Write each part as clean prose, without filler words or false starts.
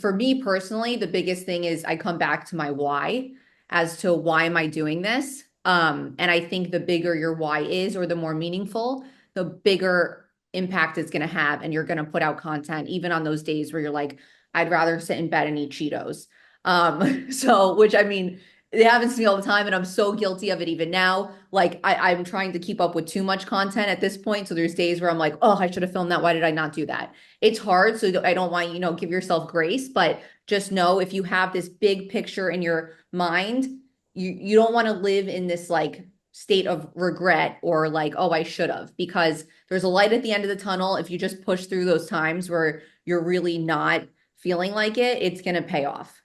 for me personally, the biggest thing is I come back to my why as to why am I doing this? And I think the bigger your why is, or the more meaningful, the bigger impact it's going to have. And you're going to put out content even on those days where you're like, I'd rather sit in bed and eat Cheetos. So, which I mean, it happens to me all the time, and I'm so guilty of it even now. Like I'm trying to keep up with too much content at this point. So there's days where I'm like, oh, I should have filmed that. Why did I not do that? It's hard. So I don't want, give yourself grace, but just know if you have this big picture in your mind, you don't want to live in this like state of regret or like, oh, I should have, because there's a light at the end of the tunnel. If you just push through those times where you're really not feeling like it, it's going to pay off.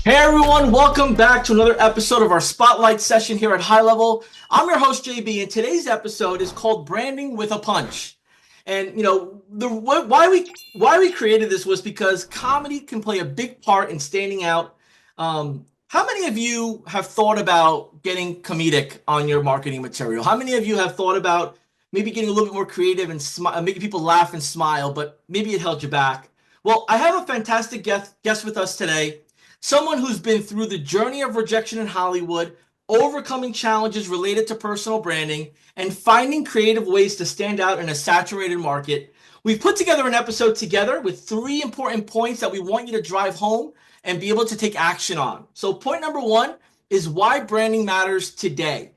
Hey everyone, welcome back to another episode of our Spotlight session here at High Level. I'm your host JB, and today's episode is called Branding with a Punch. And why we created this was because comedy can play a big part in standing out. How many of you have thought about getting comedic on your marketing material? How many of you have thought about maybe getting a little bit more creative and making people laugh and smile, but maybe it held you back? Well, I have a fantastic guest with us today. Someone who's been through the journey of rejection in Hollywood, overcoming challenges related to personal branding, and finding creative ways to stand out in a saturated market. We've put together an episode together with 3 important points that we want you to drive home and be able to take action on. So point number 1 is why branding matters today.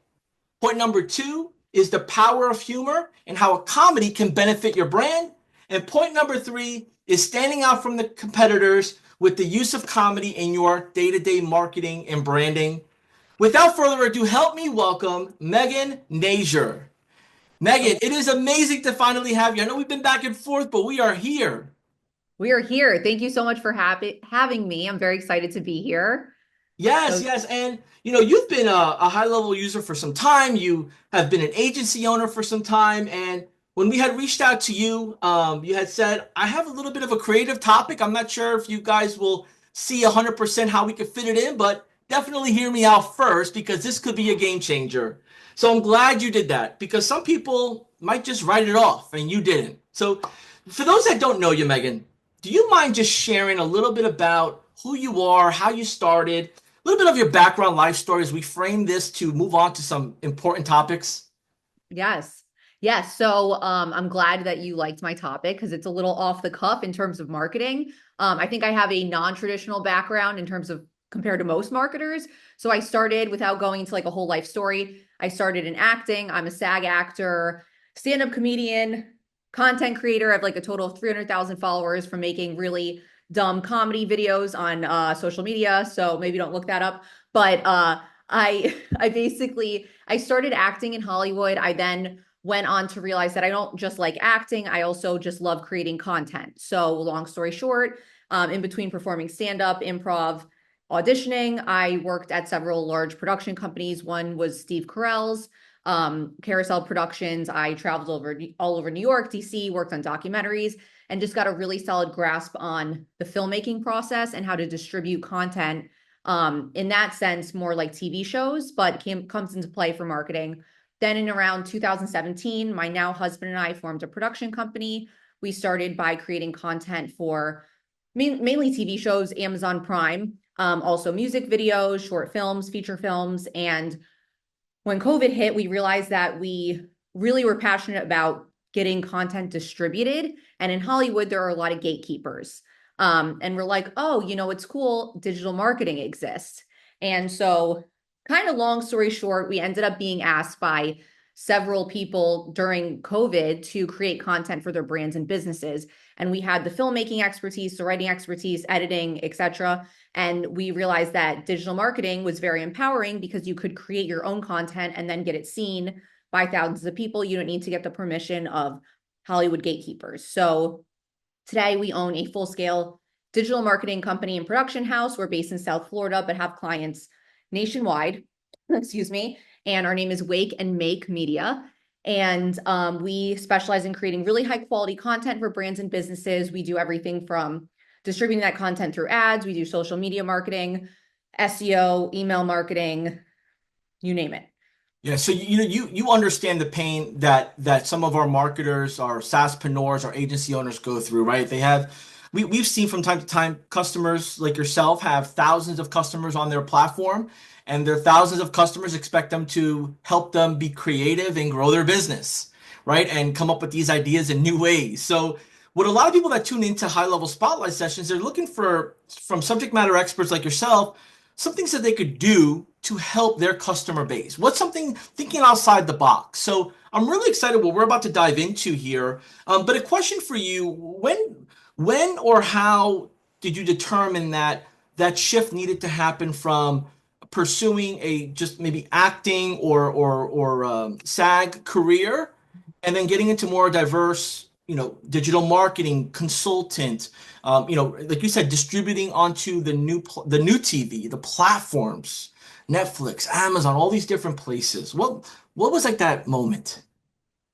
Point number 2 is the power of humor and how a comedy can benefit your brand. And point number 3 is standing out from the competitors with the use of comedy in your day-to-day marketing and branding. Without further ado, help me welcome Megan Nager. Megan, it is amazing to finally have you. I know we've been back and forth, but we are here. We are here. Thank you so much for having me. I'm very excited to be here. Yes, So yes. And, you've been a high-level user for some time. You have been an agency owner for some time. And when we had reached out to you, you had said, I have a little bit of a creative topic. I'm not sure if you guys will see 100% how we could fit it in, but definitely hear me out first because this could be a game changer. So I'm glad you did that because some people might just write it off and you didn't. So for those that don't know you, Megan, do you mind just sharing a little bit about who you are, how you started, a little bit of your background life story as we frame this to move on to some important topics? yes. Yes. So I'm glad that you liked my topic because it's a little off the cuff in terms of marketing. I think I have a non-traditional background in terms of compared to most marketers. So I started without going into like a whole life story. I started in acting. I'm a SAG actor, stand-up comedian, content creator. I have like a total of 300,000 followers from making really dumb comedy videos on social media. So maybe don't look that up. But I basically I started acting in Hollywood. I then went on to realize that I don't just like acting, I also just love creating content. So, long story short, in between performing stand up, improv, auditioning, I worked at several large production companies. One was Steve Carell's, Carousel Productions. I traveled all over New York, DC, worked on documentaries, and just got a really solid grasp on the filmmaking process and how to distribute content. In that sense, more like TV shows, but comes into play for marketing. Then in around 2017, my now husband and I formed a production company. We started by creating content for mainly TV shows, Amazon Prime, also music videos, short films, feature films. And when COVID hit, we realized that we really were passionate about getting content distributed. And in Hollywood, there are a lot of gatekeepers. And we're like, oh, it's cool. Digital marketing exists. And so kind of long story short, we ended up being asked by several people during COVID to create content for their brands and businesses. And we had the filmmaking expertise, the writing expertise, editing, etc. And we realized that digital marketing was very empowering because you could create your own content and then get it seen by thousands of people. You don't need to get the permission of Hollywood gatekeepers. So today we own a full-scale digital marketing company and production house. We're based in South Florida, but have clients nationwide, excuse me. And our name is Wake and Make Media. And we specialize in creating really high quality content for brands and businesses. We do everything from distributing that content through ads. We do social media marketing, SEO, email marketing, you name it. Yeah, so you understand the pain that some of our marketers, our SaaSpreneurs, our agency owners go through, right? We've seen from time to time customers like yourself have thousands of customers on their platform, and their thousands of customers expect them to help them be creative and grow their business, right? And come up with these ideas in new ways. So what a lot of people that tune into high level spotlight sessions, they're looking for from subject matter experts like yourself some things that they could do to help their customer base. What's something thinking outside the box? So I'm really excited what we're about to dive into here. But a question for you: when or how did you determine that shift needed to happen from pursuing a just maybe acting or SAG career, and then getting into more diverse, digital marketing consultant, like you said, distributing onto the new TV, the platforms, Netflix, Amazon, all these different places. What was like that moment?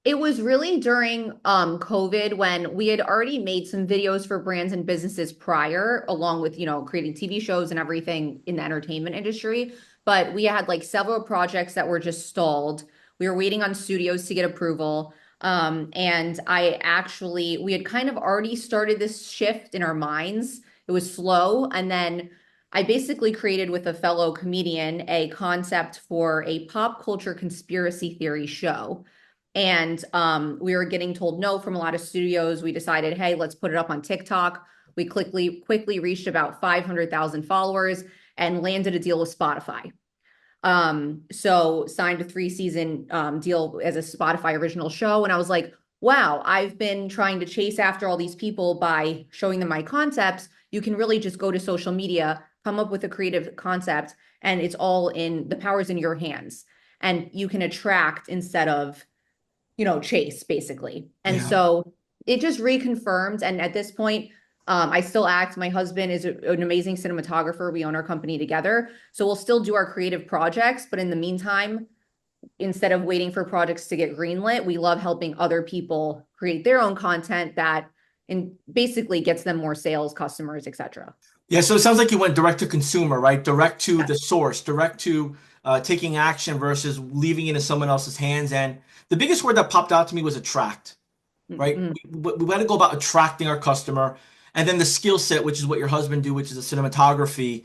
It was really during COVID when we had already made some videos for brands and businesses prior, along with, creating TV shows and everything in the entertainment industry. But we had like several projects that were just stalled. We were waiting on studios to get approval. And we had kind of already started this shift in our minds. It was slow. And then I basically created with a fellow comedian a concept for a pop culture conspiracy theory show. And we were getting told no from a lot of studios. We decided, hey, let's put it up on TikTok. We quickly reached about 500,000 followers and landed a deal with Spotify. So signed a 3 season deal as a Spotify original show. And I was like, wow, I've been trying to chase after all these people by showing them my concepts. You can really just go to social media, come up with a creative concept, and it's all in the power's in your hands. And you can attract instead of chase basically. And Yeah. so it just reconfirmed. And at this point, I still act. My husband is an amazing cinematographer. We own our company together. So we'll still do our creative projects. But in the meantime, instead of waiting for projects to get greenlit, we love helping other people create their own content that basically gets them more sales, customers, etc. Yeah, so it sounds like you went direct to consumer, right? Direct to Yes. the source, direct to taking action versus leaving it in someone else's hands. And the biggest word that popped out to me was attract, right? Mm-hmm. We got to go about attracting our customer, and then the skill set, which is what your husband do, which is the cinematography.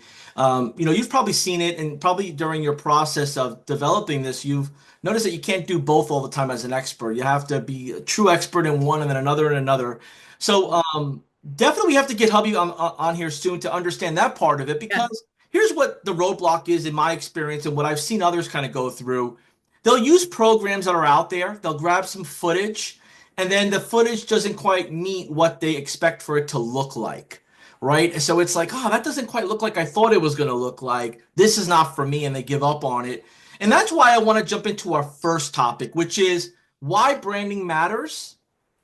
You've probably seen it, and probably during your process of developing this, you've noticed that you can't do both all the time as an expert. You have to be a true expert in one, and then another and another. So definitely, we have to get hubby on here soon to understand that part of it, Yeah. because here's what the roadblock is in my experience and what I've seen others kind of go through. They'll use programs that are out there. They'll grab some footage, and then the footage doesn't quite meet what they expect for it to look like, right? So it's like, oh, that doesn't quite look like I thought it was going to look like. This is not for me, and they give up on it. And that's why I want to jump into our first topic, which is why branding matters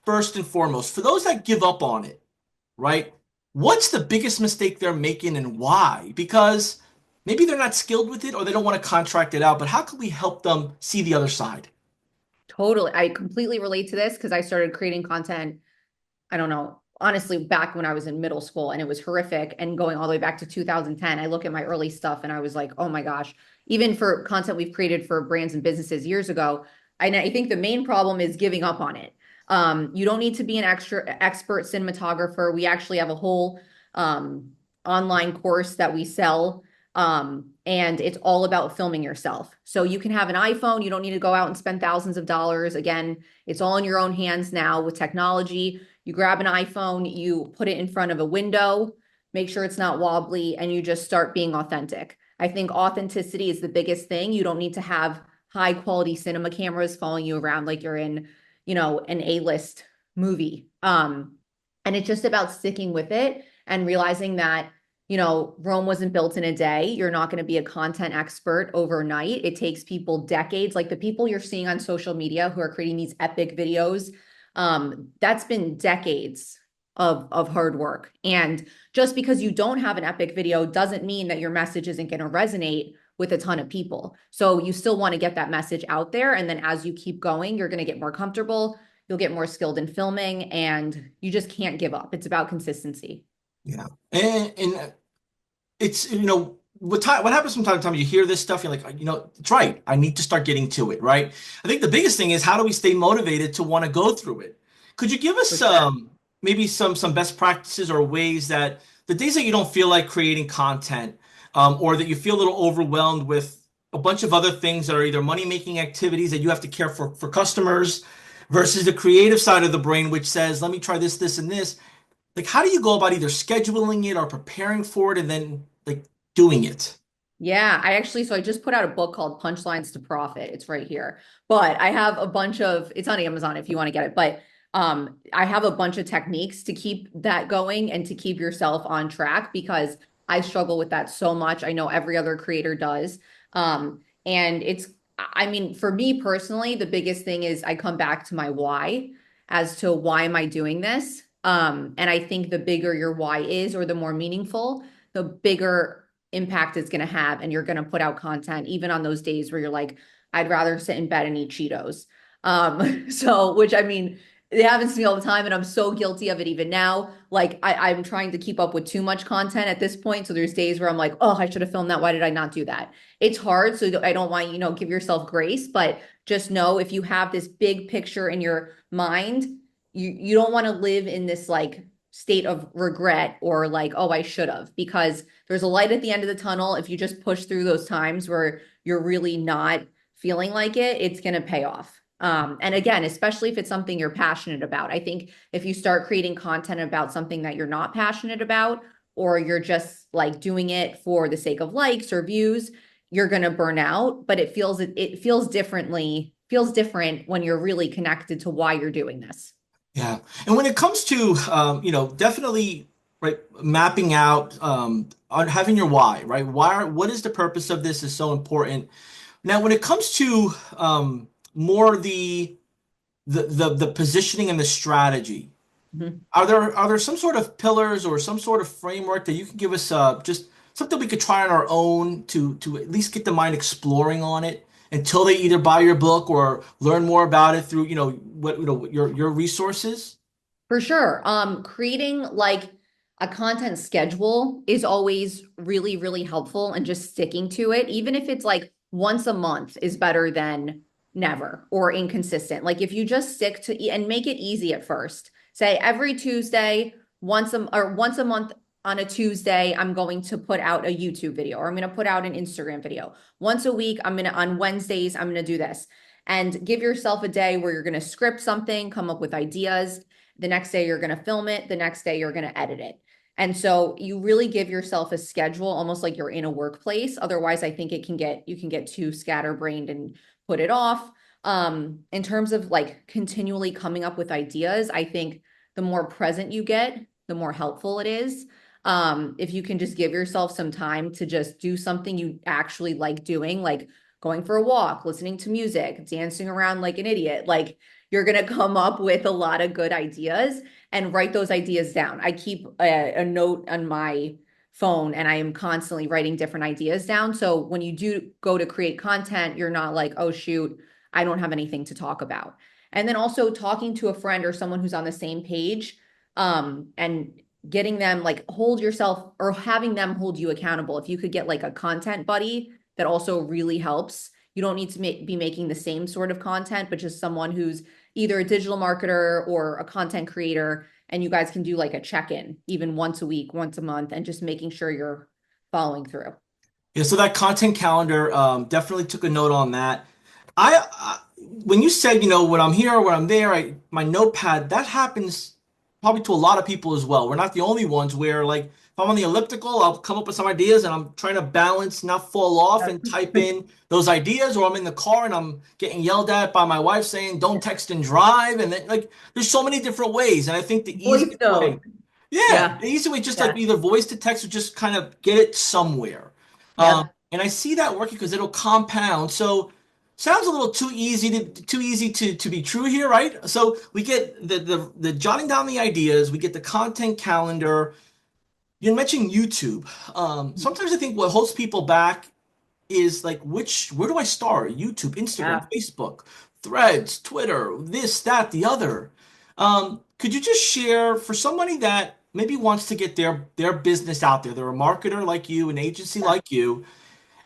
first and foremost. For those that give up on it, right? What's the biggest mistake they're making and why? Because maybe they're not skilled with it or they don't want to contract it out, but how can we help them see the other side? Totally. I completely relate to this because I started creating content, I don't know, honestly, back when I was in middle school and it was horrific. And going all the way back to 2010, I look at my early stuff and I was like, oh my gosh, even for content we've created for brands and businesses years ago, I think the main problem is giving up on it. You don't need to be an extra expert cinematographer. We actually have a whole online course that we sell. And it's all about filming yourself. So you can have an iPhone. You don't need to go out and spend thousands of dollars. Again, it's all in your own hands now with technology. You grab an iPhone, you put it in front of a window, make sure it's not wobbly, and you just start being authentic. I think authenticity is the biggest thing. You don't need to have high quality cinema cameras following you around like you're in, an A-list movie. And it's just about sticking with it and realizing that, Rome wasn't built in a day. You're not going to be a content expert overnight. It takes people decades. Like the people you're seeing on social media who are creating these epic videos, that's been decades of hard work. And just because you don't have an epic video doesn't mean that your message isn't going to resonate with a ton of people. So you still want to get that message out there. And then as you keep going, you're going to get more comfortable. You'll get more skilled in filming and you just can't give up. It's about consistency. Yeah. And it's, what happens from time to time, you hear this stuff, you're like, it's right. I need to start getting to it, right? I think the biggest thing is how do we stay motivated to want to go through it? Could you give For us sure. maybe some best practices or ways that the days that you don't feel like creating content, or that you feel a little overwhelmed with a bunch of other things that are either money-making activities that you have to care for customers versus the creative side of the brain, which says, let me try this, this, and this. Like, how do you go about either scheduling it or preparing for it and then like doing it? Yeah, so I just put out a book called Punchlines to Profit. It's right here. But I have a bunch of, it's on Amazon if you want to get it. But I have a bunch of techniques to keep that going and to keep yourself on track because I struggle with that so much. I know every other creator does. And I mean, for me personally, the biggest thing is I come back to my why as to why am I doing this? And I think the bigger your why is or the more meaningful, the bigger impact it's going to have, and you're going to put out content even on those days where you're like, I'd rather sit in bed and eat Cheetos. So which I mean, it happens to me all the time and I'm so guilty of it even now. Like I'm trying to keep up with too much content at this point, so there's days where I'm like, oh, I should have filmed that, why did I not do that? It's hard, so I don't want, give yourself grace, but just know if you have this big picture in your mind, you don't want to live in this like state of regret or like, oh, I should have, because there's a light at the end of the tunnel. If you just push through those times where you're really not feeling like it, it's going to pay off. And again, especially if it's something you're passionate about. I think if you start creating content about something that you're not passionate about, or you're just like doing it for the sake of likes or views, you're going to burn out. But it feels different when you're really connected to why you're doing this. Yeah. And when it comes to, definitely, right, mapping out, on having your why, right? What is the purpose of this is so important. Now, when it comes to more the positioning and the strategy, Mhm. are there some sort of pillars or some sort of framework that you can give us, just something we could try on our own to at least get the mind exploring on it until they either buy your book or learn more about it through, your resources? For sure. Creating like a content schedule is always really, really helpful, and just sticking to it, even if it's like once a month, is better than never or inconsistent. Like if you just stick to and make it easy at first, say every Tuesday, once a month on a Tuesday, I'm going to put out a YouTube video, or I'm going to put out an Instagram video. Once a week, on Wednesdays, I'm going to do this. And give yourself a day where you're going to script something, come up with ideas. The next day you're going to film it. The next day you're going to edit it. And so you really give yourself a schedule, almost like you're in a workplace. Otherwise, I think you can get too scatterbrained and put it off. In terms of like continually coming up with ideas, I think the more present you get, the more helpful it is. If you can just give yourself some time to just do something you actually like doing, like going for a walk, listening to music, dancing around like an idiot, like you're going to come up with a lot of good ideas, and write those ideas down. I keep a note on my phone and I am constantly writing different ideas down. So when you do go to create content, you're not like, oh, shoot, I don't have anything to talk about. And then also talking to a friend or someone who's on the same page, and getting them like hold yourself, or having them hold you accountable. If you could get like a content buddy, that also really helps. You don't need to be making the same sort of content, but just someone who's either a digital marketer or a content creator, and you guys can do like a check-in even once a week, once a month, and just making sure you're following through. Yeah, so that content calendar, definitely took a note on that. When you said, when I'm here, when I'm there, my notepad, that happens probably to a lot of people as well. We're not the only ones where, like, if I'm on the elliptical, I'll come up with some ideas and I'm trying to balance, not fall off and type in those ideas, or I'm in the car and I'm getting yelled at by my wife saying, don't text and drive. And then, like, there's so many different ways. And I think the Voice easiest way, note. yeah, Yeah. the easy way, just like Yeah. either voice to text or just kind of get it somewhere. Yep. And I see that working because it'll compound. So sounds a little too easy to be true here, right? So we get the jotting down the ideas, we get the content calendar. You mentioned YouTube. Sometimes I think what holds people back is like where do I start? YouTube, Instagram, Yeah. Facebook, Threads, Twitter, this, that, the other. Could you just share for somebody that maybe wants to get their business out there. They're a marketer like you, an agency Yeah. like you,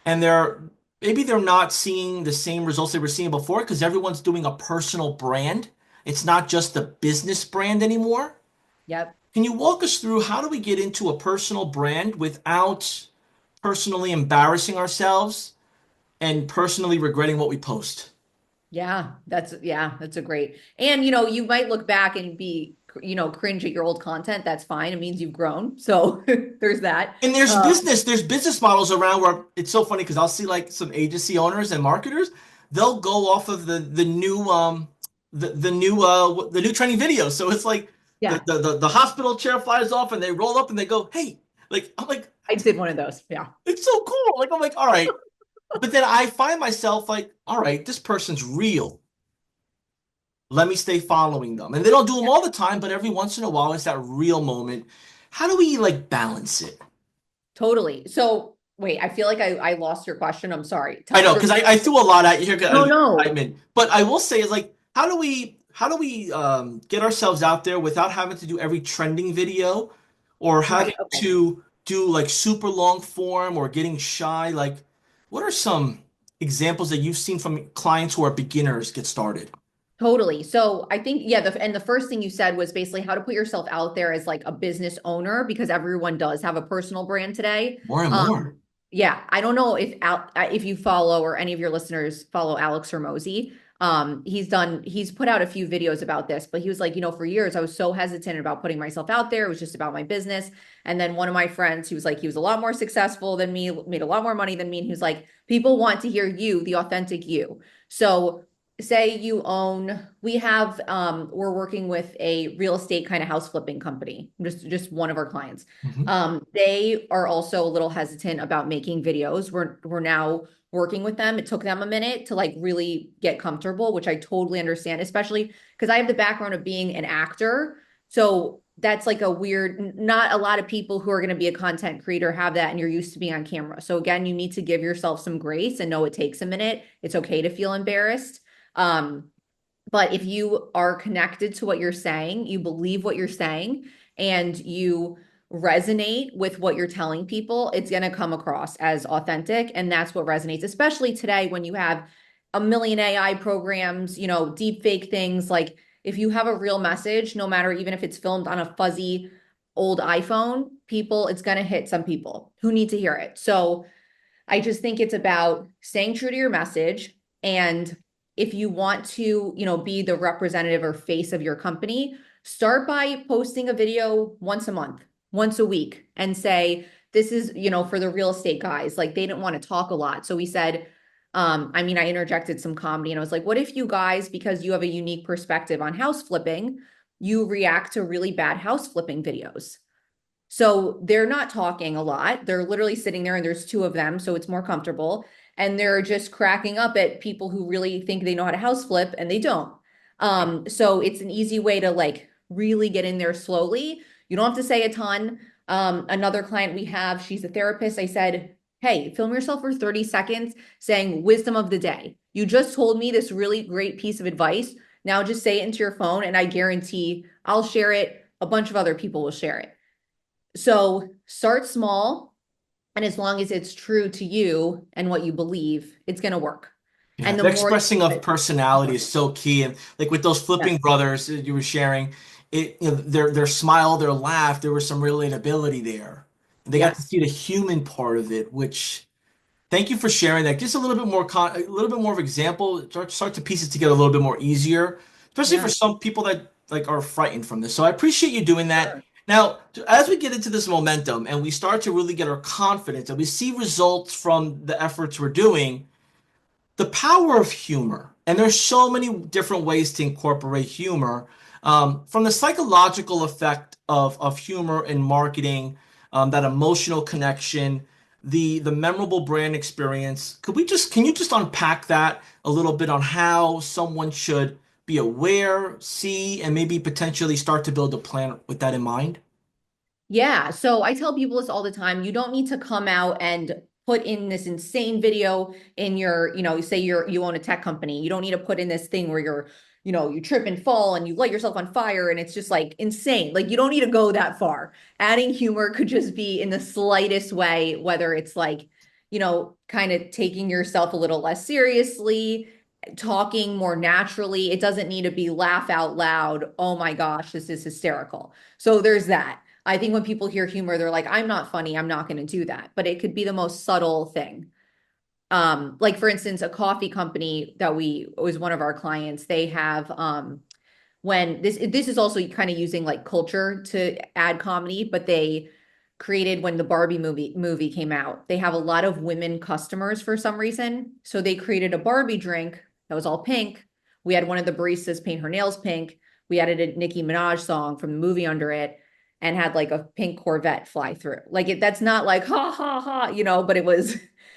and they're not seeing the same results they were seeing before because everyone's doing a personal brand. It's not just a business brand anymore. Yep. Can you walk us through how do we get into a personal brand without personally embarrassing ourselves and personally regretting what we post? Yeah, that's a great. And you might look back and be, cringe at your old content. That's fine. It means you've grown. So there's that. And there's business models around where it's so funny because I'll see like some agency owners and marketers, they'll go off of the new trending videos. So it's like Yeah, the hospital chair flies off and they roll up and they go, hey, like I'm like, I did one of those. Yeah. it's so cool. Like I'm like, all right. But then I find myself like, all right, this person's real. Let me stay following them. And they don't do them all the time, but every once in a while it's that real moment. How do we like balance it? Totally. So wait, I feel like I lost your question. I'm sorry. I know, because I threw a lot at you here, 'cause No, of no. excitement. But I will say, is like, how do we get ourselves out there without having to do every trending video or having Right. Okay. to do like super long form or getting shy? Like, what are some examples that you've seen from clients who are beginners get started? Totally. So I think, yeah, and the first thing you said was basically how to put yourself out there as like a business owner because everyone does have a personal brand today. More and more. Yeah, I don't know if you follow or any of your listeners follow Alex Hormozy. He's put out a few videos about this, but he was like, for years I was so hesitant about putting myself out there. It was just about my business. And then one of my friends, he was like, he was a lot more successful than me, made a lot more money than me. And he was like, people want to hear you, the authentic you. So say you own, we're working with a real estate kind of house flipping company, just one of our clients. Mhm. They are also a little hesitant about making videos. We're now working with them. It took them a minute to like really get comfortable, which I totally understand, especially because I have the background of being an actor. So that's like a weird, not a lot of people who are going to be a content creator have that, and you're used to being on camera. So again, you need to give yourself some grace and know it takes a minute. It's okay to feel embarrassed. Um, but if you are connected to what you're saying, you believe what you're saying, and you resonate with what you're telling people, it's going to come across as authentic. And that's what resonates, especially today when you have a million AI programs, deep fake things. Like if you have a real message, no matter even if it's filmed on a fuzzy old iPhone, it's going to hit some people who need to hear it. So I just think it's about staying true to your message. And if you want to, be the representative or face of your company, start by posting a video once a month, once a week, and say, this is, for the real estate guys, like they didn't want to talk a lot. So we said, I interjected some comedy and I was like, what if you guys, because you have a unique perspective on house flipping, you react to really bad house flipping videos? So they're not talking a lot. They're literally sitting there and there's two of them, so it's more comfortable. And they're just cracking up at people who really think they know how to house flip and they don't. So it's an easy way to like really get in there slowly. You don't have to say a ton. Another client we have, she's a therapist. I said, hey, film yourself for 30 seconds saying wisdom of the day. You just told me this really great piece of advice. Now just say it into your phone, and I guarantee I'll share it. A bunch of other people will share it. So start small, and as long as it's true to you and what you believe, it's going to work. Yeah, And the the more you expressing do of it, personality is so key. And like with those flipping yes, brothers that you were sharing, their smile, their laugh, there was some relatability there. And they got to yes, see the human part of it, which thank you for sharing that. Just a little bit more a little bit more of example, start to piece it together a little bit more easier, especially for yeah, some people that like are frightened from this. So I appreciate you doing that. sure. Now, as we get into this momentum and we start to really get our confidence and we see results from the efforts we're doing, the power of humor, and there's so many different ways to incorporate humor, from the psychological effect of humor in marketing, that emotional connection, the memorable brand experience. Can you just unpack that a little bit on how someone should be aware, see, and maybe potentially start to build a plan with that in mind? Yeah. So I tell people this all the time. You don't need to come out and put in this insane video in your, say you own a tech company. You don't need to put in this thing where you're you trip and fall and you light yourself on fire and it's just like insane. Like you don't need to go that far. Adding humor could just be in the slightest way, whether it's like, kind of taking yourself a little less seriously, talking more naturally. It doesn't need to be laugh out loud. Oh my gosh, this is hysterical. So there's that. I think when people hear humor, they're like, I'm not funny. I'm not going to do that. But it could be the most subtle thing. Like for instance, a coffee company that we was one of our clients, they have when this is also kind of using like culture to add comedy, but they created when the Barbie movie came out. They have a lot of women customers for some reason. So they created a Barbie drink that was all pink. We had one of the baristas paint her nails pink. We added a Nicki Minaj song from the movie under it and had like a pink Corvette fly through. Like that's not like ha ha ha, but it was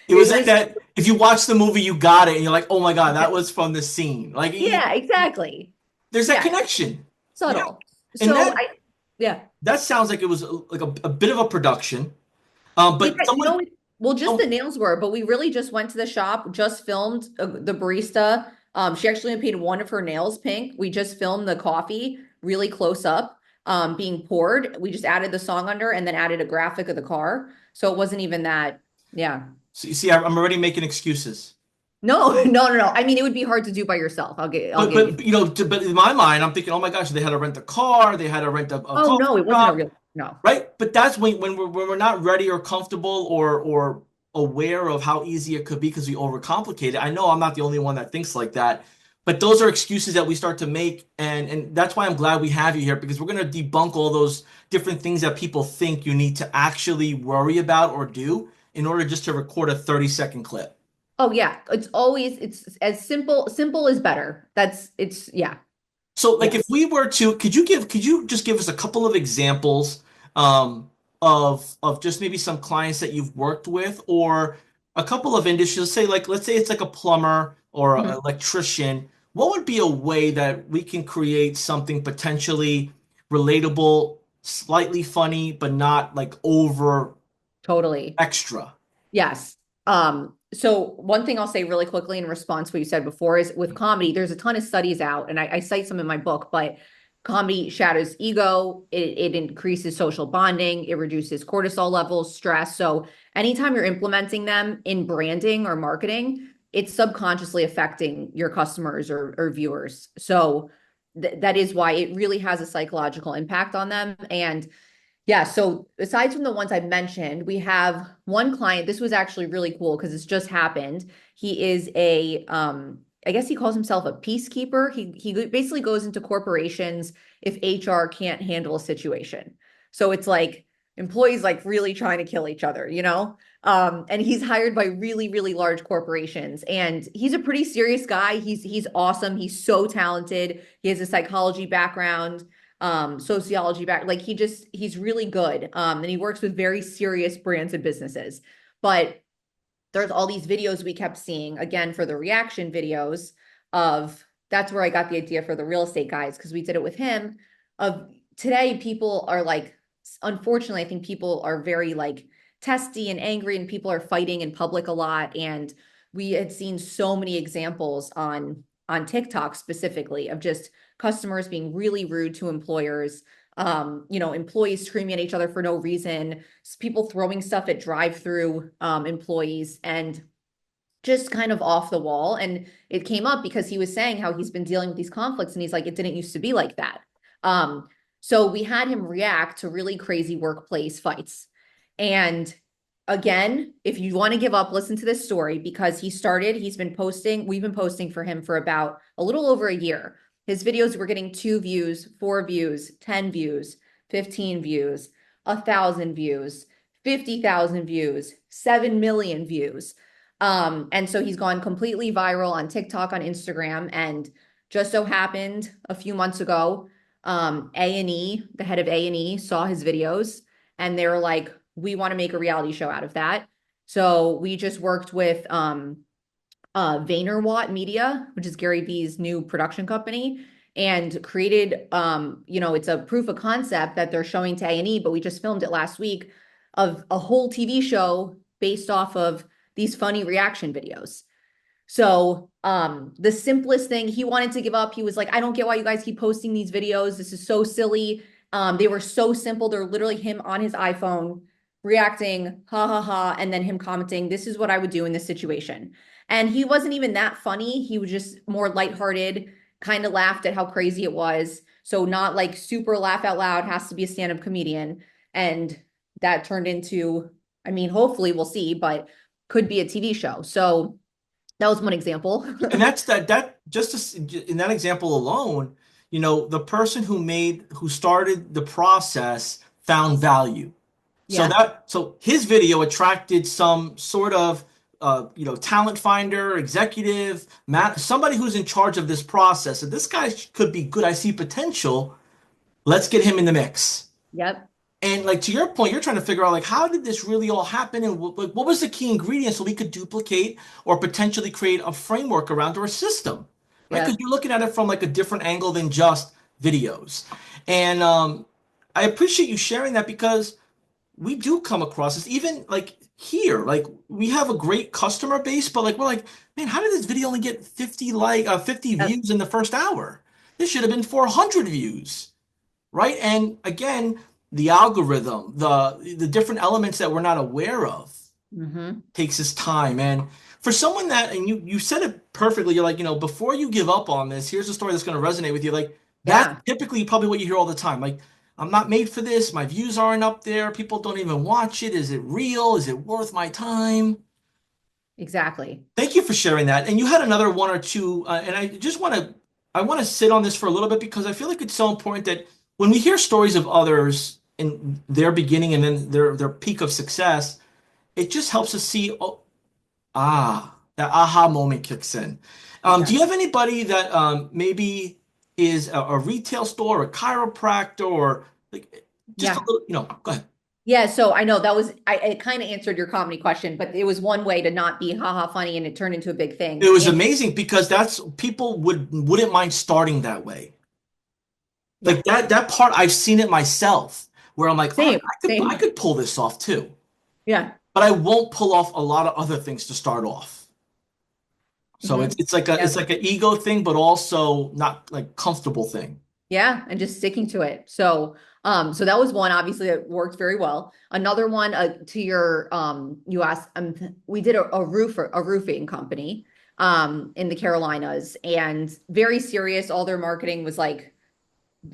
It was it like was that. If you watch the movie, you got it, and you're like, "Oh my God, that was from the scene." Like, yeah, exactly. there's that Yeah, connection. Yeah, subtle. and So yeah. that sounds like it was like a bit of a production. Yeah, But someone, well, just the oh, nails were, but we really just went to the shop, just filmed the barista. She actually painted one of her nails pink. We just filmed the coffee really close up, being poured. We just added the song under and then added a graphic of the car. So it wasn't even that. Yeah. so you see, I'm already making excuses. No, no, no, no. I mean, it would be hard to do by yourself. I'll But give you. but but in my mind, I'm thinking, oh my gosh, they had to rent a car, they had to rent a Oh no, coffee it wasn't a shop, real. No. right? But that's when we're not ready or comfortable or aware of how easy it could be because we overcomplicate it. I know I'm not the only one that thinks like that, but those are excuses that we start to make, and that's why I'm glad we have you here because we're gonna debunk all those different things that people think you need to actually worry about or do in order just to record a 30-second clip. Oh yeah, it's as simple is better. It's yeah. So, like, if Yes. we were to, could you just give us a couple of examples of just maybe some clients that you've worked with, or a couple of industries? Say, like, let's say it's like a plumber or an Mhm. electrician. What would be a way that we can create something potentially relatable, slightly funny, but not like over Totally. extra? Yes. So one thing I'll say really quickly in response to what you said before is with comedy, there's a ton of studies out, and I cite some in my book, but comedy shatters ego, it increases social bonding, it reduces cortisol levels, stress. So anytime you're implementing them in branding or marketing, it's subconsciously affecting your customers or viewers. So that is why it really has a psychological impact on them. And yeah, so aside from the ones I mentioned, we have one client. This was actually really cool because it's just happened. He is I guess he calls himself a peacekeeper. He basically goes into corporations if HR can't handle a situation. So it's like employees like really trying to kill each other. And he's hired by really, really large corporations. And he's a pretty serious guy. He's awesome. He's so talented. He has a psychology background, sociology back, like he's really good, and he works with very serious brands and businesses. But there's all these videos we kept seeing again for the reaction videos of, that's where I got the idea for the real estate guys, because we did it with him. Of today people are like, unfortunately I think people are very like testy and angry, and people are fighting in public a lot. And we had seen so many examples on TikTok specifically of just customers being really rude to employers, employees screaming at each other for no reason, people throwing stuff at drive-through employees, and just kind of off the wall. And it came up because he was saying how he's been dealing with these conflicts, and he's like, it didn't used to be like that. So we had him react to really crazy workplace fights. And again, if you want to give up, listen to this story, because we've been posting for him for about a little over a year. His videos were getting 2 views, 4 views, 10 views, 15 views, 1,000 views, 50,000 views, 7 million views. And so he's gone completely viral on TikTok, on Instagram, and just so happened a few months ago, A&E, the head of A&E, saw his videos, and they were like, we want to make a reality show out of that. So we just worked with Vaynerwatt Media, which is Gary Vee's new production company, and created, it's a proof of concept that they're showing to A&E, but we just filmed it last week, of a whole TV show based off of these funny reaction videos. So, the simplest thing he wanted to give up, he was like, I don't get why you guys keep posting these videos. This is so silly. They were so simple. They're literally him on his iPhone reacting, ha ha ha, and then him commenting, this is what I would do in this situation. And he wasn't even that funny. He was just more lighthearted, kind of laughed at how crazy it was. So not like super laugh out loud, has to be a stand-up comedian. And that turned into, I mean, hopefully we'll see, but could be a TV show. So that was one example. And that's that just in that example alone, the person who started the process found value. So Yeah. his video attracted some sort of talent finder, executive, somebody who's in charge of this process. And this guy could be good. I see potential. Let's get him in the mix. Yep. And like to your point, you're trying to figure out like how did this really all happen, and what was the key ingredient so we could duplicate or potentially create a framework around our system, right? Because Yep. you're looking at it from like a different angle than just videos. And I appreciate you sharing that because we do come across this even like here, like we have a great customer base, but like we're like, man, how did this video only get 50 Yep. views in the first hour? This should have been 400 views, right? And again, the algorithm, the different elements that we're not aware of Mm-hmm. takes its time. And for someone that, and you said it perfectly, you're like, before you give up on this, here's a story that's going to resonate with you. Like that's Yeah. typically probably what you hear all the time. Like, I'm not made for this. My views aren't up there. People don't even watch it. Is it real? Is it worth my time? Exactly. Thank you for sharing that. And you had another one or two, and I want to sit on this for a little bit because I feel like it's so important that when we hear stories of others in their beginning and then their peak of success, it just helps us see, oh, that aha moment kicks in. Do you Exactly. have anybody that maybe is a retail store, a chiropractor, or like just a Yeah. little, go ahead. Yeah. So I know that was, it kind of answered your comedy question, but it was one way to not be haha funny and it turned into a big It thing. was And amazing because that's people wouldn't mind starting that way. yeah, Like that part, I've seen it myself, where I'm like, all right, same, I same. could pull this off too, Yeah. but I won't pull off a lot of other things to start off. So it's Hmm. it's like a Yeah. it's like an ego thing, but also not like comfortable thing. Yeah. And just sticking to it. So, so that was one, obviously that worked very well. Another one, to your, you asked, we did a roofing company, in the Carolinas, and very serious. All their marketing was like,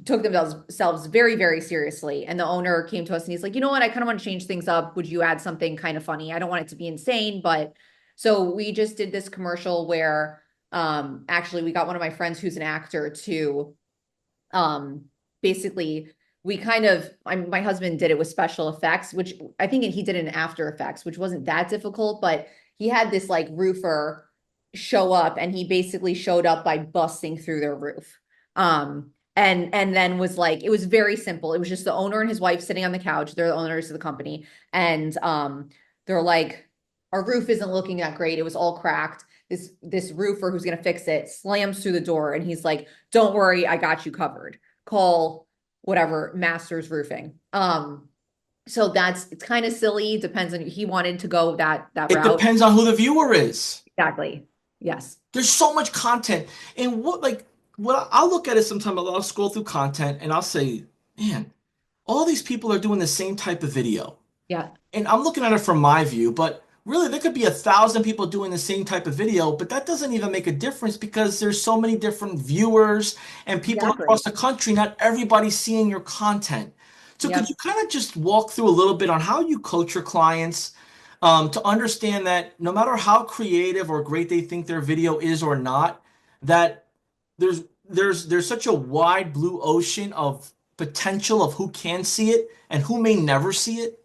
took themselves very, very seriously. And the owner came to us and he's like, you know what? I kind of want to change things up. Would you add something kind of funny? I don't want it to be insane, but so we just did this commercial where actually we got one of my friends who's an actor to um basically we kind of my husband did it with special effects, which I think he did it in After Effects, which wasn't that difficult, but he had this like roofer show up and he basically showed up by busting through their roof. And then was like, it was very simple. It was just the owner and his wife sitting on the couch. They're the owners of the company. And they're like, our roof isn't looking that great. It was all cracked. This roofer who's gonna fix it slams through the door and he's like, don't worry, I got you covered. Call whatever Masters Roofing. So it's kind of silly. Depends on, he wanted to go that It route. depends on who the viewer is. Exactly. Yes. There's so much content, and what I'll look at it sometimes. I'll scroll through content and I'll say, man, all these people are doing the same type of video. Yeah. And I'm looking at it from my view, but really there could be 1,000 people doing the same type of video, but that doesn't even make a difference because there's so many different viewers and people across Exactly. the country. Not everybody's seeing your content. So could you Yep. kind of just walk through a little bit on how you coach your clients to understand that no matter how creative or great they think their video is or not, that there's such a wide blue ocean of potential of who can see it and who may never see it?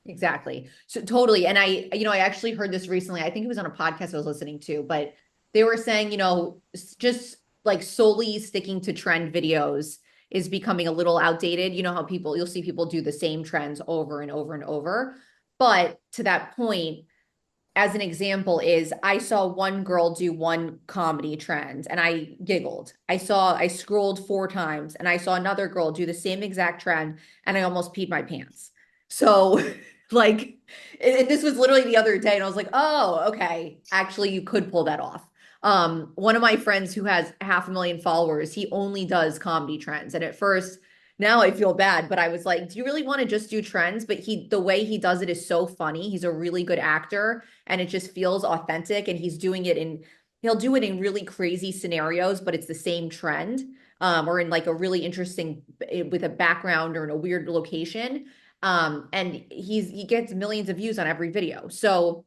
Exactly. So totally. And I actually heard this recently. I think it was on a podcast I was listening to, but they were saying, just like solely sticking to trend videos is becoming a little outdated. You know how you'll see people do the same trends over and over and over. But to that point, as an example, is I saw one girl do one comedy trend and I giggled. I scrolled 4 times and I saw another girl do the same exact trend and I almost peed my pants. So Like, and this was literally the other day, and I was like, oh, okay. Actually, you could pull that off. One of my friends who has 500,000 followers, he only does comedy trends. And at first, now I feel bad, but I was like, do you really want to just do trends? But the way he does it is so funny. He's a really good actor, and it just feels authentic. And he'll do it in really crazy scenarios, but it's the same trend, or in like a really interesting, with a background or in a weird location. And he gets millions of views on every video. So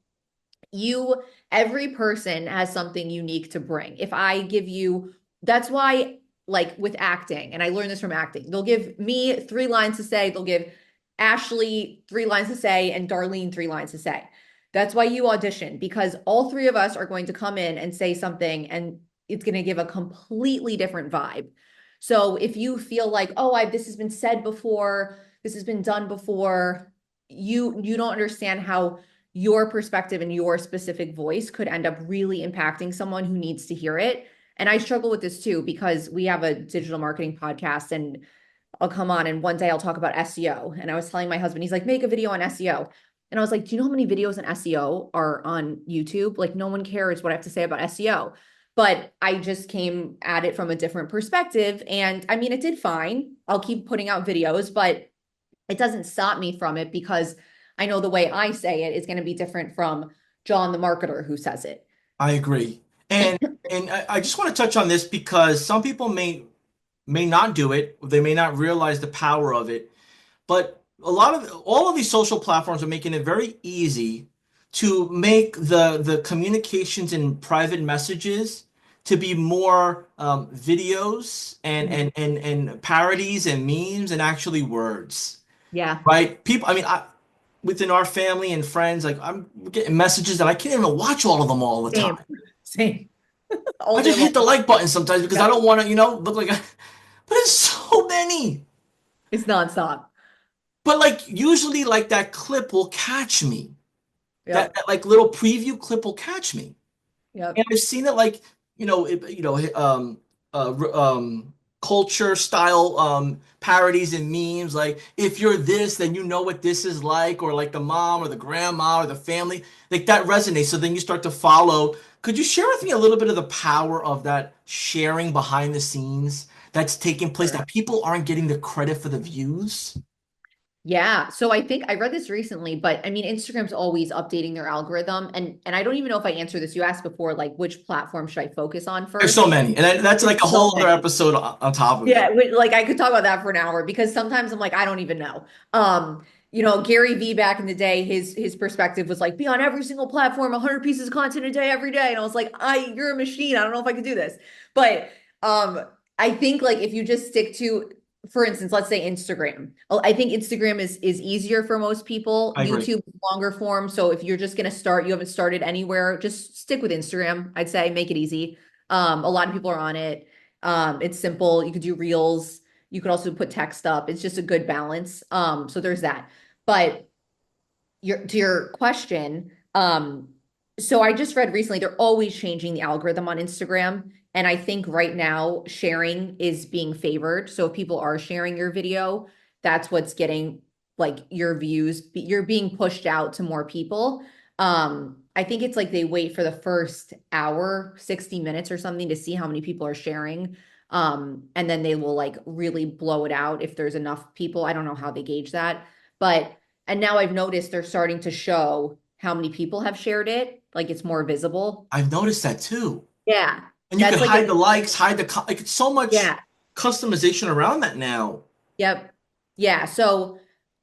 you every person has something unique to bring. If I give you That's why, like with acting, and I learned this from acting, they'll give me 3 lines to say, they'll give Ashley 3 lines to say, and Darlene 3 lines to say. That's why you audition, because all three of us are going to come in and say something, and it's going to give a completely different vibe. So if you feel like, oh, I this has been said before, this has been done before, you don't understand how your perspective and your specific voice could end up really impacting someone who needs to hear it. And I struggle with this too, because we have a digital marketing podcast, and I'll come on and one day I'll talk about SEO. And I was telling my husband, he's like, make a video on SEO. And I was like, do you know how many videos on SEO are on YouTube? Like, no one cares what I have to say about SEO. But I just came at it from a different perspective. And I mean, it did fine. I'll keep putting out videos, but it doesn't stop me from it, because I know the way I say it is going to be different from John, the marketer, who says it. I agree. And I just want to touch on this because some people may not do it. They may not realize the power of it. But all of these social platforms are making it very easy to make the communications in private messages to be more videos and parodies and memes and actually words, Yeah, right? People, I mean, within our family and friends, like I'm getting messages that I can't even watch all of them all the same, time. same, all I day just hit the long. like button sometimes because I Yep. don't want to, look like but it's so many. It's nonstop. But like usually like that clip will catch me. That, Yep. that like little preview clip will catch me. And Yep. I've seen it like, culture style parodies and memes like if you're this then you know what this is like, or like the mom or the grandma or the family, like that resonates, so then you start to follow. Could you share with me a little bit of the power of that sharing behind the scenes that's taking place, Sure. that people aren't getting the credit for the views? Yeah. So I think I read this recently, but I mean, Instagram's always updating their algorithm. And I don't even know if I answered this. You asked before, like, which platform should I focus on There's so first? many, and that's There's like a so whole other many. episode on top of Yeah, it. like I could talk about that for an hour, because sometimes I'm like, I don't even know. Gary Vee back in the day, his perspective was like, be on every single platform, 100 pieces of content a day, every day. And I was like, you're a machine. I don't know if I could do this. But um, I think like if you just stick to, for instance, let's say Instagram. I think Instagram is easier for most people. I agree. YouTube is longer form. So if you're just gonna start, you haven't started anywhere, just stick with Instagram. I'd say make it easy. A lot of people are on it. It's simple. You could do reels. You could also put text up. It's just a good balance. So there's that. But to your question, so I just read recently they're always changing the algorithm on Instagram. And I think right now sharing is being favored. So if people are sharing your video, that's what's getting like your views. You're being pushed out to more people. I think it's like they wait for the first hour, 60 minutes or something, to see how many people are sharing. And then they will like really blow it out if there's enough people. I don't know how they gauge that. But and now I've noticed they're starting to show how many people have shared it. Like it's more visible. I've noticed that too. Yeah. And you can That's like hide the an, likes, hide like it's so much yeah. customization around that now. Yep. Yeah. So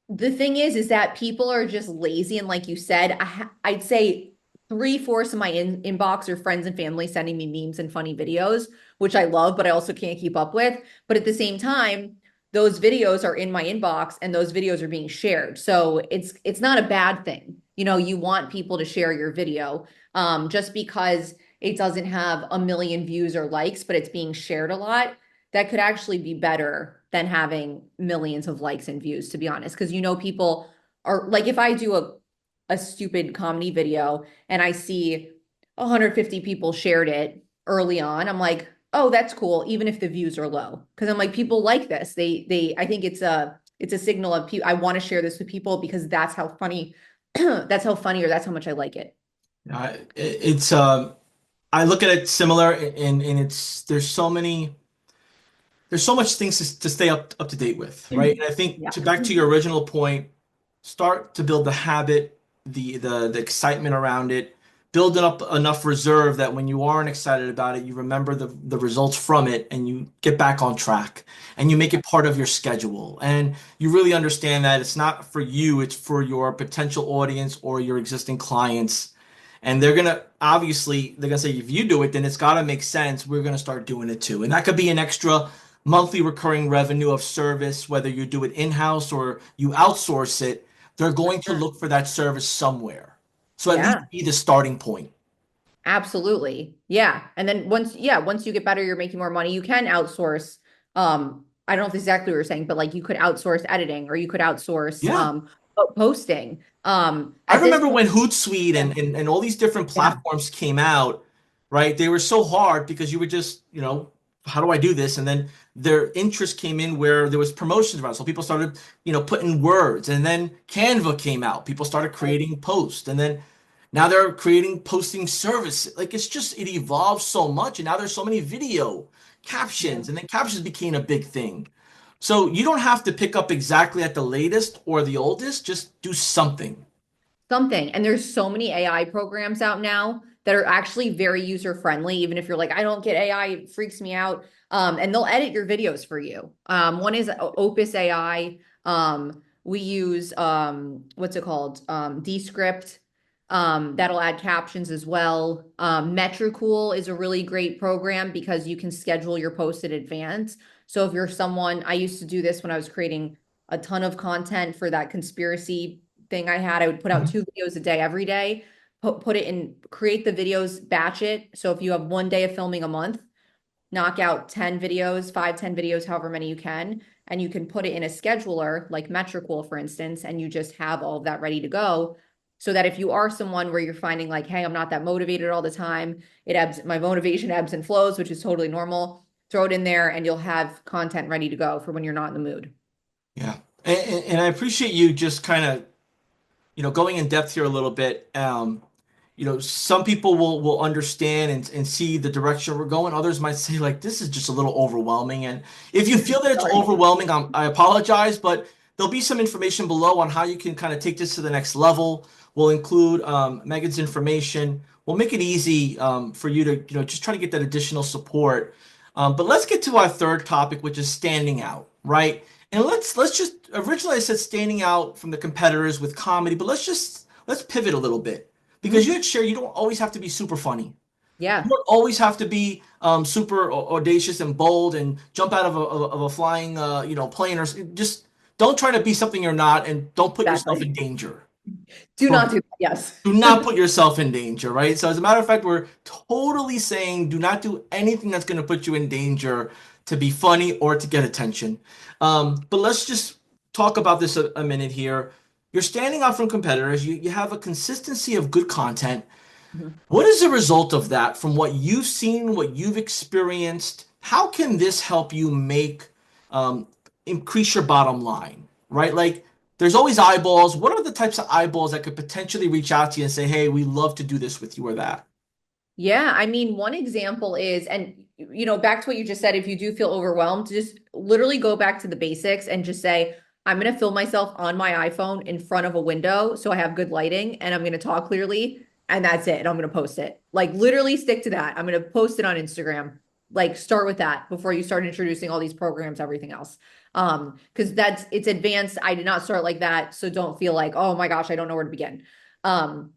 the thing is that people are just lazy. And like you said, I'd say 3/4 of my inbox are friends and family sending me memes and funny videos, which I love, but I also can't keep up with. But at the same time, those videos are in my inbox and those videos are being shared. So it's not a bad thing. You want people to share your video, just because it doesn't have a million views or likes, but it's being shared a lot. That could actually be better than having millions of likes and views, to be honest. Because people are like, if I do a stupid comedy video and I see 150 people shared it early on, I'm like, oh, that's cool, even if the views are low. Because I'm like, people like this. I think it's a signal of I want to share this with people because that's how funny, that's how funny, or that's how much I like it. It's I look at it similar, and it's there's so much things to stay up to date with, right? And I think Yeah. to back to your original point, start to build the habit, the excitement around it, build up enough reserve that when you aren't excited about it, you remember the results from it and you get back on track and you make it part of your schedule. And you really understand that it's not for you, it's for your potential audience or your existing clients. And they're gonna say, if you do it, then it's gotta make sense. We're gonna start doing it too. And that could be an extra monthly recurring revenue of service, whether you do it in-house or you outsource it. They're going to Sure. look for that service somewhere. So at least Yeah. be the starting point. Absolutely. Yeah. And then once you get better, you're making more money, you can outsource. I don't know if this is exactly what you're saying, but like you could outsource editing or you could outsource Yeah. posting. I At this remember point, when Hootsuite yeah, and all these different yeah, platforms came out, right? They were so hard because you would just, how do I do this? And then their interest came in where there was promotions around. So people started, putting words. And then Canva came out. People started right. creating posts. And then now they're creating posting services. Like it evolved so much. And now there's so many video Yeah. captions. And then captions became a big thing. So you don't have to pick up exactly at the latest or the oldest. Just do something. Something. And there's so many AI programs out now that are actually very user friendly, even if you're like, I don't get AI, it freaks me out. And they'll edit your videos for you. One is Opus AI. We use what's it called? Descript. That'll add captions as well. Metricool is a really great program because you can schedule your posts in advance. So if you're someone, I used to do this when I was creating a ton of content for that conspiracy thing I had. I would put out Mhm. 2 videos a day every day, put it in, create the videos, batch it. So if you have one day of filming a month, knock out 10 videos, 5, 10 videos, however many you can, and you can put it in a scheduler like Metricool, for instance, and you just have all of that ready to go. So that if you are someone where you're finding like, hey, I'm not that motivated all the time, my motivation ebbs and flows, which is totally normal. Throw it in there and you'll have content ready to go for when you're not in the mood. Yeah. And I appreciate you just kind of, going in depth here a little bit. Some people will understand and see the direction we're going. Others might say like, this is just a little overwhelming. And if you feel that it's Sorry. overwhelming, I apologize, but there'll be some information below on how you can kind of take this to the next level. We'll include Megan's information. We'll make it easy for you to, just try to get that additional support. But let's get to our third topic, which is standing out, right? And let's just originally I said standing out from the competitors with comedy, but let's pivot a little bit because you Mhm. had shared you don't always have to be super funny. You Yeah. don't always have to be super audacious and bold and jump out of a flying plane or just don't try to be something you're not and don't put yourself in Exactly. danger. Do For not do that. Yes. do not put yourself in danger, right? So as a matter of fact, we're totally saying do not do anything that's going to put you in danger to be funny or to get attention. But let's just talk about this a minute here. You're standing out from competitors. You have a consistency of good content. Mhm. What is the result of that from what you've seen, what you've experienced? How can this help you um, increase your bottom line, right? Like, there's always eyeballs. What are the types of eyeballs that could potentially reach out to you and say, hey, we love to do this with you or that? Yeah, I mean, one example is, and back to what you just said, if you do feel overwhelmed, just literally go back to the basics and just say, I'm going to film myself on my iPhone in front of a window so I have good lighting and I'm going to talk clearly and that's it. I'm going to post it. Like literally stick to that. I'm going to post it on Instagram. Like start with that before you start introducing all these programs, everything else. Because it's advanced. I did not start like that, so don't feel like, oh my gosh, I don't know where to begin. And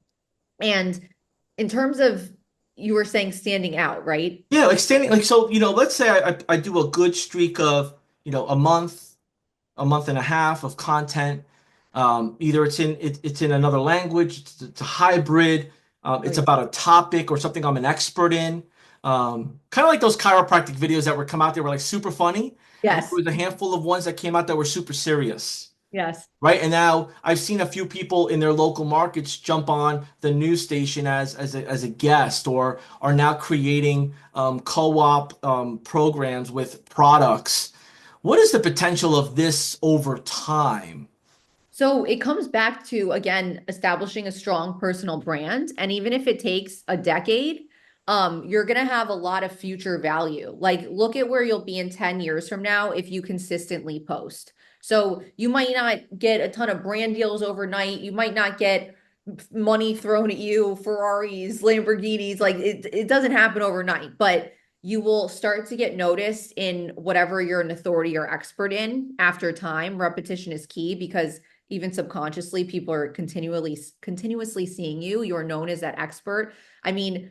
in terms of you were saying standing out, right? Yeah, like standing, like, so, let's say I do a good streak of, a month and a half of content. Either it's in another language, it's a hybrid, it's Right. about a topic or something I'm an expert in. Kind of like those chiropractic videos that were come out, they were like super funny, and there Yes. was a handful of ones that came out that were super serious. Yes. Right. And now I've seen a few people in their local markets jump on the news station as a guest or are now creating co-op programs with products. What is the potential of this over time? So it comes back to, again, establishing a strong personal brand. And even if it takes a decade, you're going to have a lot of future value. Like, look at where you'll be in 10 years from now if you consistently post. So you might not get a ton of brand deals overnight. You might not get money thrown at you, Ferraris, Lamborghinis. Like, it doesn't happen overnight, but you will start to get noticed in whatever you're an authority or expert in after time. Repetition is key because even subconsciously, people are continuously seeing you. You're known as that expert. I mean,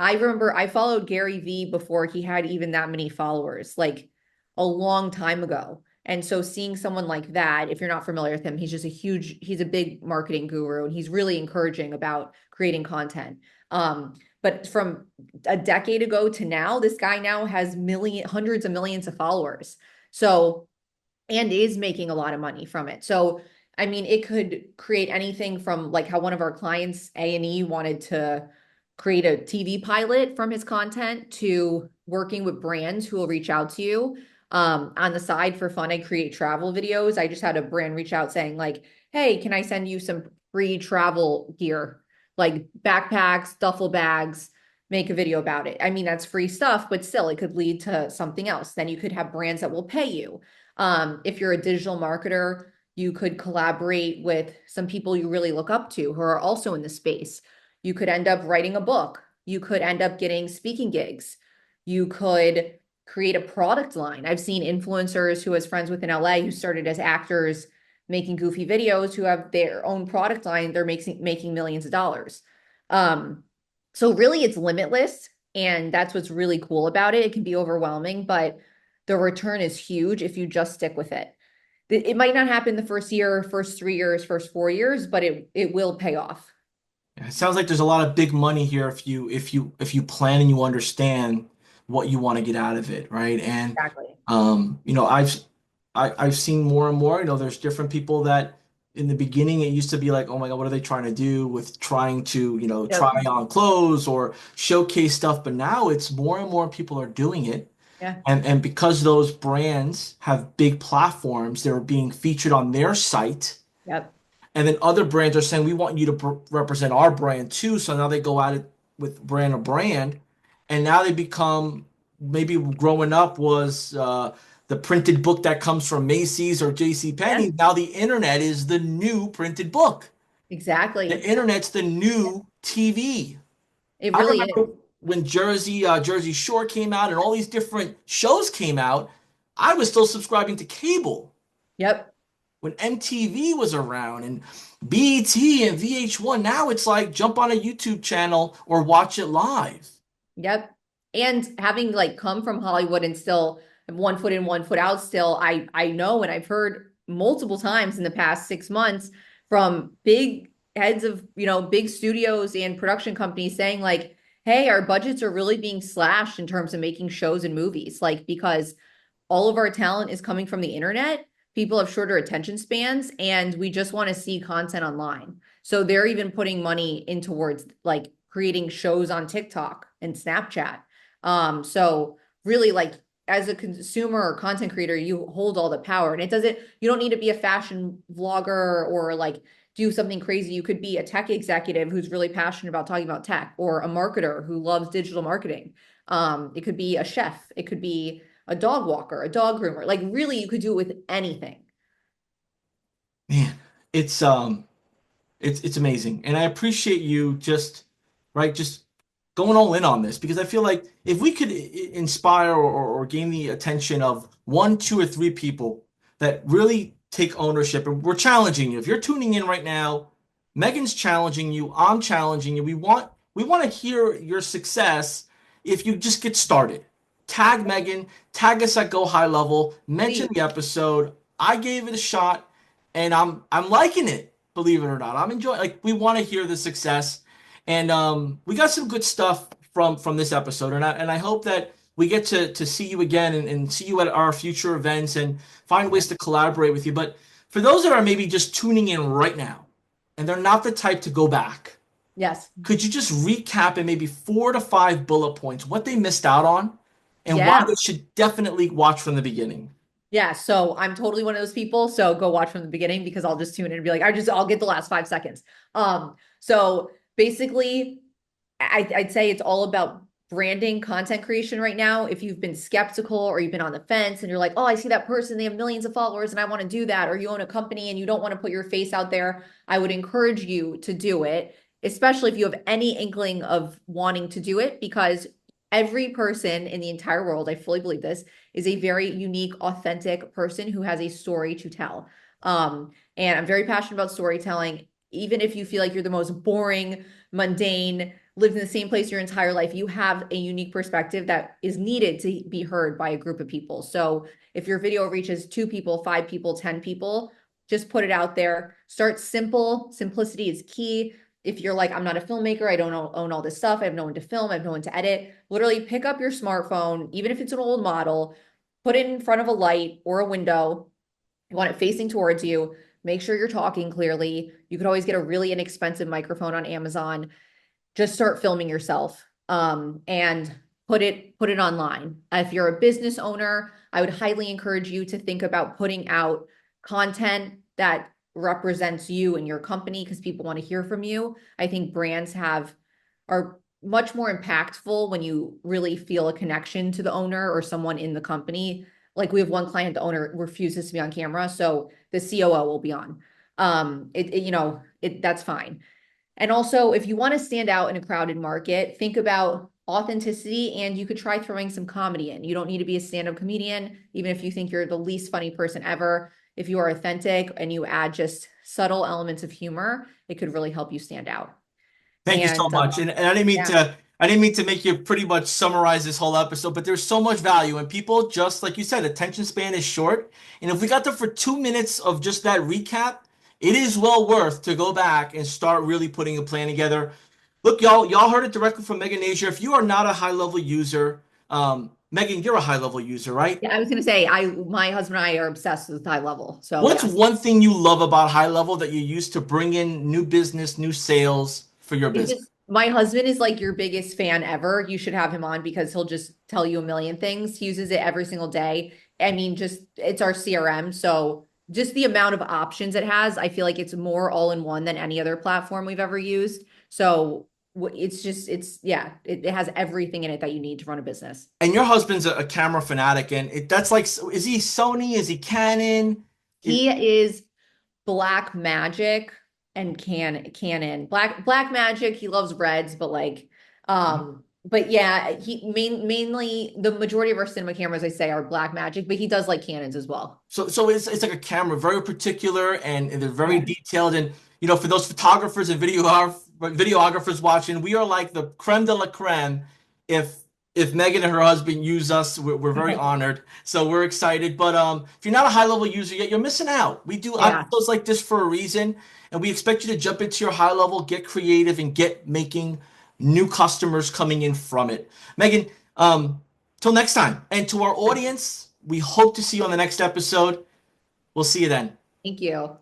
I remember I followed Gary Vee before he had even that many followers, like a long time ago. And so seeing someone like that, if you're not familiar with him, he's a big marketing guru and he's really encouraging about creating content. But from a decade ago to now, this guy now has hundreds of millions of followers. So, and is making a lot of money from it. So, I mean, it could create anything from like how one of our clients, A&E, wanted to create a TV pilot from his content to working with brands who will reach out to you. On the side for fun, I create travel videos. I just had a brand reach out saying like, hey, can I send you some free travel gear, like backpacks, duffel bags, make a video about it. I mean, that's free stuff, but still it could lead to something else. Then you could have brands that will pay you. If you're a digital marketer, you could collaborate with some people you really look up to who are also in the space. You could end up writing a book. You could end up getting speaking gigs. You could create a product line. I've seen influencers who was friends with in LA who started as actors making goofy videos who have their own product line. They're making millions of dollars. So really it's limitless. And that's what's really cool about it. It can be overwhelming, but the return is huge if you just stick with it. It might not happen the first year, first 3 years, first 4 years, but it will pay off. Yeah, it sounds like there's a lot of big money here if you plan and you understand what you want to get out of it, right? And Exactly. you know, I've seen more and more, you know, there's different people that in the beginning it used to be like, oh my God, what are they trying to do with trying to, you know, try Yep. on clothes or showcase stuff, but now it's more and more people are doing it. Yeah. And because those brands have big platforms, they're being featured on their site. Yep. And then other brands are saying, we want you to represent our brand too. So now they go at it with brand to brand. And now they become, maybe growing up was the printed book that comes from Macy's or J.C. Yeah. Penney. Now the internet is the new printed book. The Exactly. internet's the new TV. It I really is. remember when Jersey Shore came out and all these different shows came out, I was still subscribing to cable Yep. when MTV was around and BET and VH1. Now it's like jump on a YouTube channel or watch it live. Yep. And having like come from Hollywood and still one foot in, one foot out still, I know and I've heard multiple times in the past 6 months from big heads of, big studios and production companies saying like, hey, our budgets are really being slashed in terms of making shows and movies. Like because all of our talent is coming from the internet. People have shorter attention spans and we just want to see content online. So they're even putting money in towards like creating shows on TikTok and Snapchat. So really like as a consumer or content creator, you hold all the power and you don't need to be a fashion vlogger or like do something crazy. You could be a tech executive who's really passionate about talking about tech or a marketer who loves digital marketing. It could be a chef. It could be a dog walker, a dog groomer. Like really, you could do it with anything. Man, it's it's amazing. And I appreciate you just right just going all in on this because I feel like if we could inspire or gain the attention of one, two, or three people that really take ownership and we're challenging you. If you're tuning in right now, Megan's challenging you, I'm challenging you. We want to hear your success if you just get started. Tag Megan, tag us at Go High Level, mention Please. the episode. I gave it a shot and I'm liking it, believe it or not. I'm enjoying like we want to hear the success. And we got some good stuff from this episode. And I hope that we get to see you again and see you at our future events and find ways to collaborate with you. But for those that are maybe just tuning in right now and they're not the type to go back, Yes. could you just recap in maybe 4 to 5 bullet points what they missed out on and why Yeah. they should definitely watch from the beginning? Yeah, so I'm totally one of those people. So go watch from the beginning because I'll just tune in and be like, I'll get the last 5 seconds. So basically, I'd say it's all about branding, content creation right now. If you've been skeptical or you've been on the fence and you're like, oh, I see that person, they have millions of followers and I want to do that, or you own a company and you don't want to put your face out there, I would encourage you to do it, especially if you have any inkling of wanting to do it, because every person in the entire world, I fully believe this, is a very unique, authentic person who has a story to tell. And I'm very passionate about storytelling. Even if you feel like you're the most boring, mundane, lived in the same place your entire life, you have a unique perspective that is needed to be heard by a group of people. So if your video reaches 2 people, 5 people, 10 people, just put it out there. Start simple. Simplicity is key. If you're like, I'm not a filmmaker, I don't own all this stuff, I have no one to film, I have no one to edit, literally pick up your smartphone, even if it's an old model, put it in front of a light or a window. You want it facing towards you. Make sure you're talking clearly. You could always get a really inexpensive microphone on Amazon. Just start filming yourself, and put it online. If you're a business owner, I would highly encourage you to think about putting out content that represents you and your company because people want to hear from you. I think brands have are much more impactful when you really feel a connection to the owner or someone in the company. Like we have one client, the owner refuses to be on camera, so the COO will be on. That's fine. And also, if you want to stand out in a crowded market, think about authenticity and you could try throwing some comedy in. You don't need to be a stand-up comedian, even if you think you're the least funny person ever. If you are authentic and you add just subtle elements of humor, it could really help you stand out. Thank you so And much. And yeah, I didn't mean to make you pretty much summarize this whole episode, but there's so much value and people just like you said, attention span is short. And if we got there for 2 minutes of just that recap, it is well worth to go back and start really putting a plan together. Look, y'all heard it directly from Megan Nager. If you are not a high level user, Megan, you're a high level user, right? yeah, I was gonna say, my husband and I are obsessed with high level. So What's yes. one thing you love about high level that you use to bring in new business, new sales for your It's business? just my husband is like your biggest fan ever. You should have him on because he'll just tell you a million things. He uses it every single day. I mean, just it's our CRM. So just the amount of options it has, I feel like it's more all in one than any other platform we've ever used. So it has everything in it that you need to run a business. And your husband's a camera fanatic, and that's like, is he Sony? Is he Canon? It, He is Black Magic and Canon. Black Magic, he loves reds, but but yeah, mainly the majority of our cinema cameras I say are Black Magic, but he does like Canons as well. so it's like a camera, very particular, and they're very Yeah. detailed. And for those photographers and videographers watching, we are like the creme de la creme. If Megan and her husband use us, we're very honored. So we're excited. But if you're not a high level user yet, you're missing out. We do Yeah. episodes like this for a reason, and we expect you to jump into your high level, get creative, and get making new customers coming in from it. Megan, till next time, and to our audience, we hope to see you on the next episode. We'll see you then. Thank you.